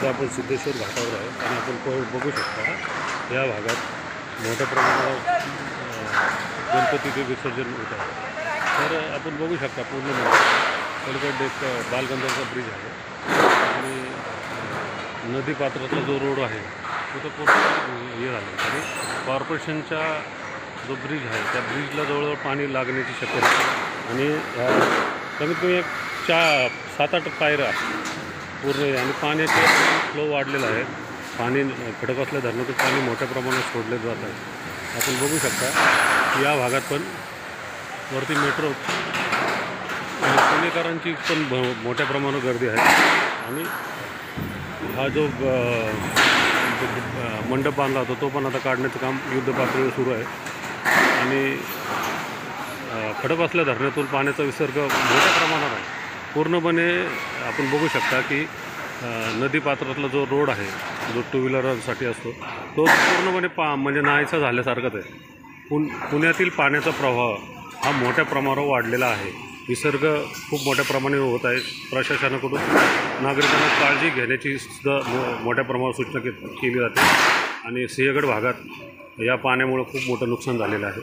सध्या आपण सिद्धेश्वर घाटावर आहे आणि आपण बघू शकता या भागात मोठ्या प्रमाणावर गणपतीचे विसर्जन होत आहे। तर आपण बघू शकता पूर्ण पलीकडे एक बालगंधर्वचा ब्रिज आहे आणि नदी पात्रातला जो रोड आहे तो पूर्ण हे झालं आणि कॉर्पोरेशनच्या जो ब्रिज आहे त्या ब्रिजला जवळजवळ पाणी लागण्याची शक्यता आहे आणि कमीत कमी एक 7-8 पायऱ्या पूर्ण आहे आणि पाण्याचे फ्लो वाढलेला आहे। पाणी खडकवासला धरणातून पाणी मोठ्या प्रमाणात सोडले जात आहे। आपण बघू शकता या भागात पण वरती मेट्रो आणि पुणेकरांची पण मोठ्या प्रमाणात गर्दी आहे आणि हा जो मंडप बांधला होता तो पण आता काढण्याचं काम युद्धपातळीवर सुरू आहे आणि खडकवासला धरणातून पाण्याचा विसर्ग मोठ्या प्रमाणात आहे। पूर्णपणे आपण बघू शकता की नदी पात्रातला जो रोड आहे जो टू व्हीलरसाठी असतो तो पूर्णपणे म्हणजे नाहीसा झाल्यासारखाच आहे। पुण्यातील पाण्याचा प्रवाह हा मोठ्या प्रमाणावर वाढलेला आहे। विसर्ग खूप मोठ्या प्रमाणावर होत आहे। प्रशासनाकडून नागरिकांना काळजी घेण्याची सुद्धा मोठ्या प्रमाणावर सूचना केली जाते आणि सिंहगड भागात या पाण्यामुळे खूप मोठं नुकसान झालेलं आहे।